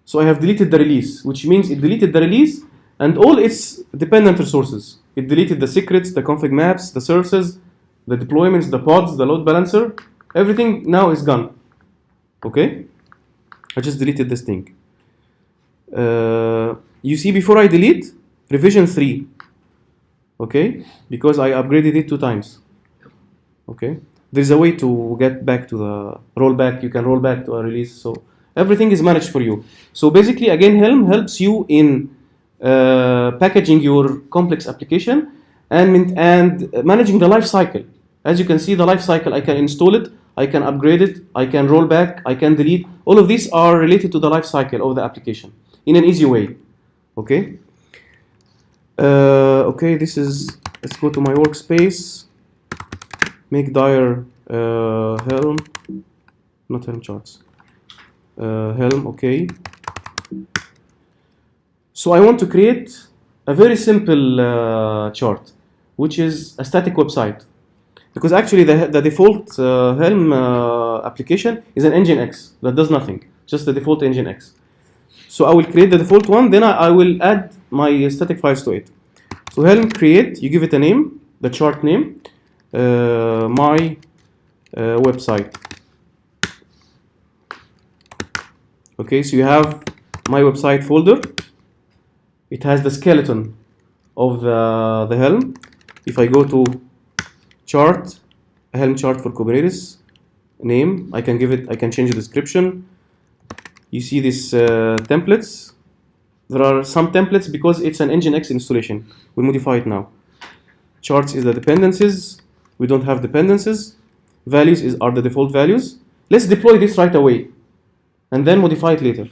So I have deleted the release, which means it deleted the release and all its dependent resources. It deleted the secrets, the config maps, the services, the deployments, the pods, the load balancer. Everything now is gone. Okay? I just deleted this thing. You see, before I delete, revision 3. Okay? Because I upgraded it 2 times. Okay? There's a way to get back to the rollback. You can roll back to a release. So everything is managed for you. So basically, again, Helm helps you in packaging your complex application and managing the life cycle. As you can see, the life cycle, I can install it, I can upgrade it, I can roll back, I can delete. All of these are related to the life cycle of the application in an easy way. Okay. Okay, let's go to my workspace. Make dir Helm, not Helm charts. Helm, okay. So I want to create a very simple chart, which is a static website. Because actually the default Helm application is an Nginx that does nothing, just the default Nginx. So I will create the default one, then I will add my static files to it. So Helm create, you give it a name, the chart name, my website. Okay, so you have my website folder. It has the skeleton of the Helm. If I go to chart, a Helm chart for Kubernetes, name, I can change the description. You see these templates. There are some templates because it's an Nginx installation. We'll modify it now. Charts is the dependencies. We don't have dependencies. Values are the default values. Let's deploy this right away and then modify it later.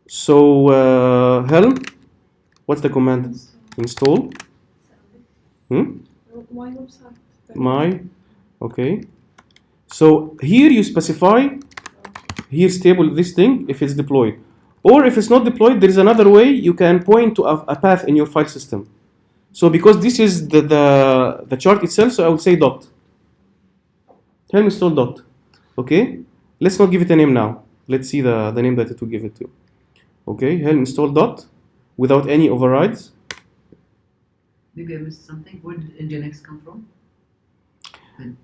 So Helm, what's the command? Install. My website. My, okay. So here you specify, here stable this thing if it's deployed. Or if it's not deployed, there is another way you can point to a path in your file system. So because this is the chart itself, so I would say dot. Helm install dot. Okay? Let's not give it a name now. Let's see the name that it will give it to. Okay, Helm install dot without any overrides. Maybe I missed something. Where did Nginx come from?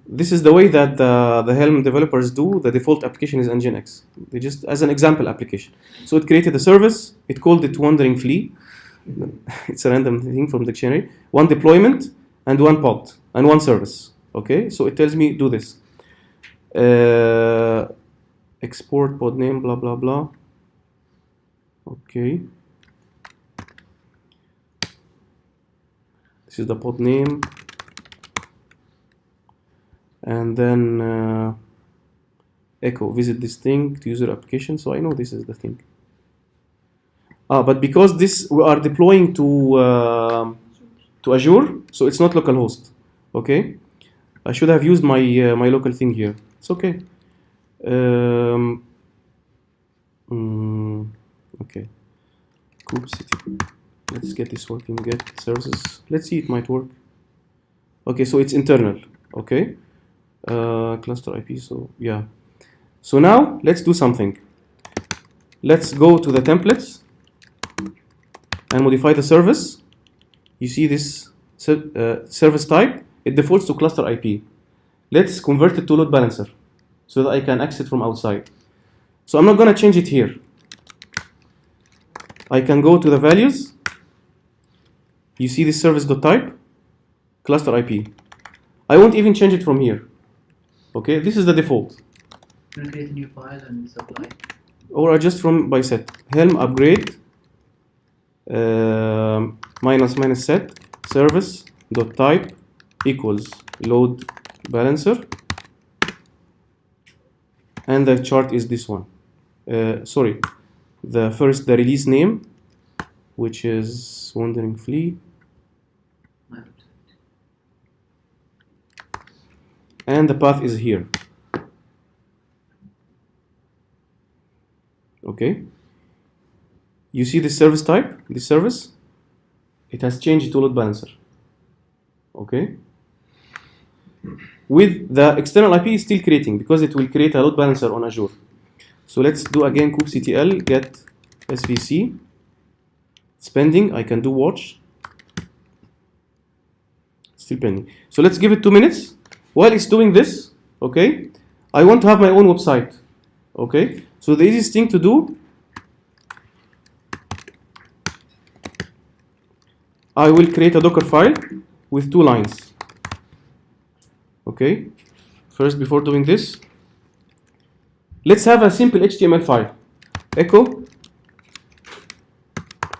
This is the way that the Helm developers do. The default application is Nginx. They just, as an example application. So it created a service. It called it Wandering Flea. It's a random thing from dictionary. One deployment and one pod and one service. Okay, so it tells me do this. Export pod name, blah blah blah. Okay. This is the pod name. And then echo visit this thing to user application. So I know this is the thing. But because this we are deploying to Azure, so it's not localhost. Okay, I should have used my my local thing here. It's okay. Okay. kubectl. Let's get this working. Get services. Let's see, it might work. Okay, so it's internal. Okay. Cluster IP. So yeah. So now let's do something. Let's go to the templates and modify the service. You see this service type, it defaults to cluster IP. Let's convert it to load balancer so that I can access it from outside. So I'm not going to change it here. I can go to the values. You see this service.type, cluster IP. I won't even change it from here. Okay, this is the default. You're going to create a new file and supply. Or adjust from by set. Helm upgrade minus set service dot type equals load balancer, and the chart is this one. Sorry, the release name, which is Wandering Flea, and the path is here. Okay. You see this service type, this service, it has changed to load balancer. Okay. With the external IP is still creating because it will create a load balancer on Azure. So let's do again kubectl get svc. It's pending. I can do watch. Still pending. So let's give it 2 minutes. While it's doing this, okay, I want to have my own website. Okay. So the easiest thing to do, I will create a Docker file with 2 lines. Okay. First, before doing this, let's have a simple HTML file. Echo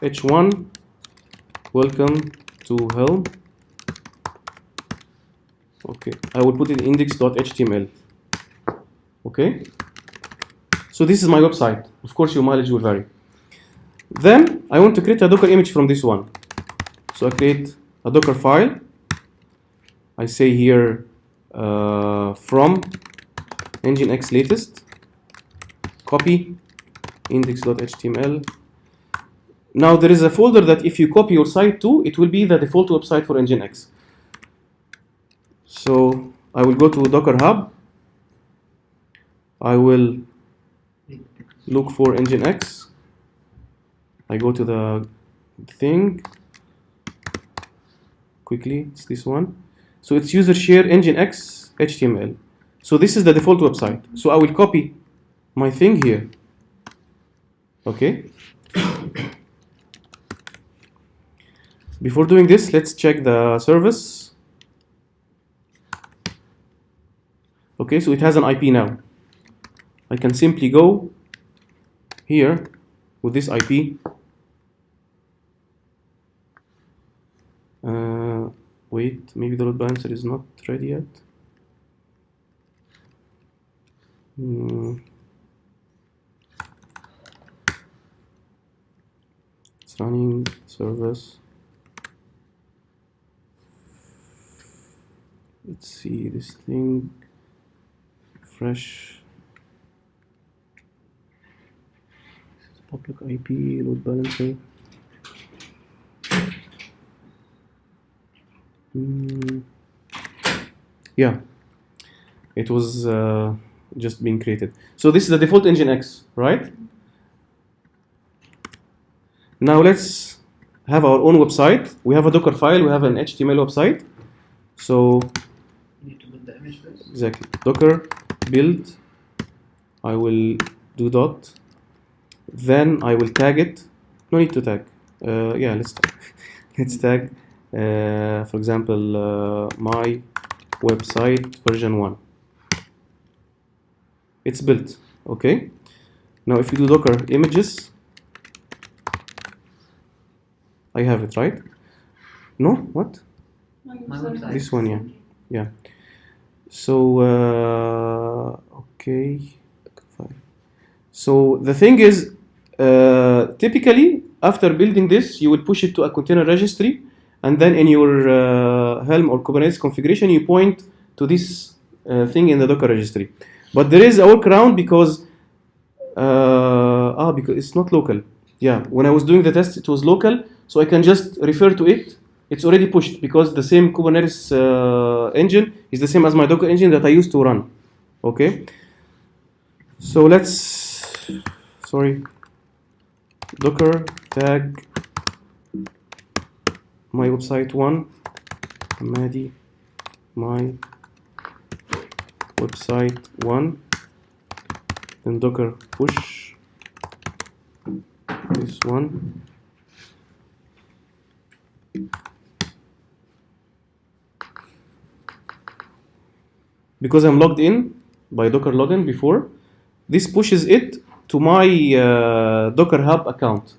h1 welcome to Helm. Okay. I will put it in index.html. Okay. So this is my website. Of course, your mileage will vary. Then I want to create a Docker image from this one. So I create a Docker file. I say here from Nginx latest, copy index.html. Now there is a folder that if you copy your site to, it will be the default website for Nginx. So I will go to Docker Hub. I will look for Nginx. I go to the thing. Quickly, it's this one. So it's user share Nginx HTML. So this is the default website. So I will copy my thing here. Okay. Before doing this, let's check the service. Okay, so it has an IP now. I can simply go here with this IP. Wait, maybe the load balancer is not ready yet. It's running service. Let's see this thing. Fresh. Public IP, load balancer. Yeah, it was just being created. So this is the default Nginx, right? Now let's have our own website. We have a Docker file, we have an HTML website. So You need to build with the image first. Exactly. Docker build. I will do dot. Then I will tag it. No need to tag. Yeah, let's tag. Let's tag. For example, my website version 1. It's built. Okay. Now, if you do Docker images, I have it, right? No? What? My website. This one, yeah. Yeah. So, okay. So the thing is, typically, after building this, you will push it to a container registry, and then in your Helm or Kubernetes configuration, you point to this thing in the Docker registry. But there is a workaround because it's not local. Yeah, when I was doing the test, it was local, so I can just refer to it. It's already pushed because the same Kubernetes engine is the same as my Docker engine that I used to run. Okay. So Docker tag my website 1, Hamadi, my website 1, then Docker push this one. Because I'm logged in by Docker login before, this pushes it to my Docker Hub account,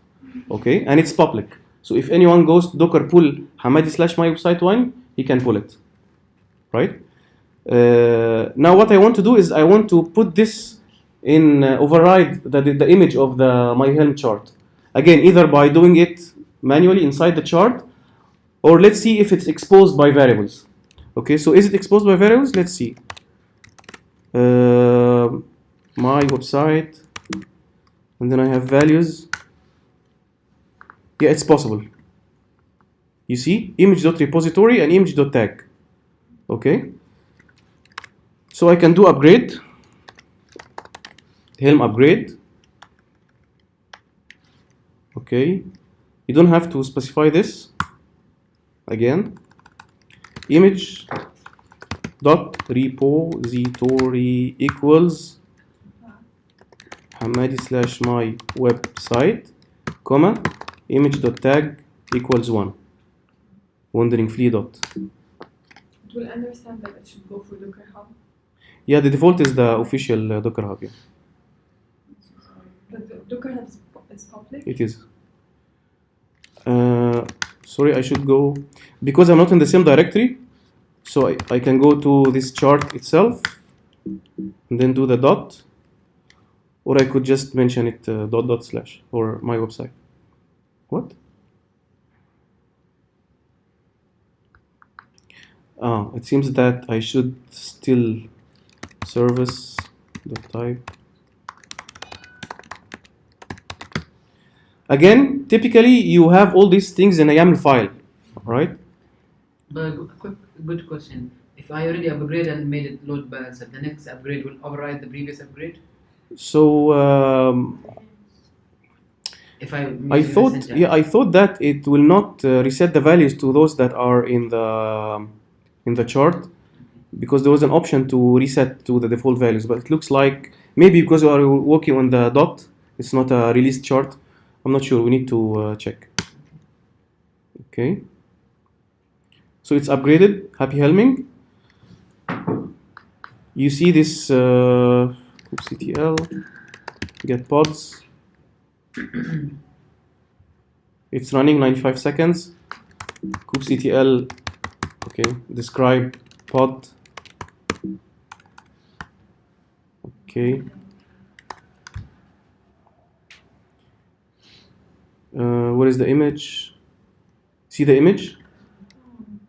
okay, and it's public. So if anyone goes to Docker pull Hamadi/my website 1, he can pull it, right? Now what I want to do is I want to put this in override the image of the my Helm chart. Again, either by doing it manually inside the chart, or let's see if it's exposed by variables. Okay, so is it exposed by variables? Let's see. My website, and then I have values. Yeah, it's possible. You see, image.repository and image.tag. Okay. So I can do upgrade, Helm upgrade. Okay. You don't have to specify this. Again, image.repository equals Hamadi/my website, comma, image.tag equals 1. Wandering flea dot. It will understand that it should go for Docker Hub. Yeah, the default is the official Docker Hub. Yeah. But the Docker Hub is public? It is. Sorry, I should go, because I'm not in the same directory, so I can go to this chart itself, and then do the dot, or I could just mention it // or my website. What? It seems that I should still service.type. Again, typically you have all these things in a YAML file, right? But good question. If I already upgrade and made it load balancer, the next upgrade will override the previous upgrade? So If I I thought that it will not reset the values to those that are in the chart, because there was an option to reset to the default values, but it looks like maybe because you are working on the dot, it's not a released chart. I'm not sure. We need to check. Okay. So it's upgraded. Happy helming. You see this kubectl get pods. It's running 95 seconds. kubectl, okay, describe pod. Okay. What is the image? See the image?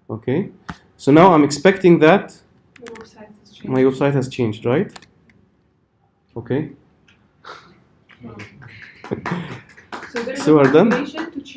Okay. So now I'm expecting that my website has changed, right? Okay. So there is So a we're done? configuration to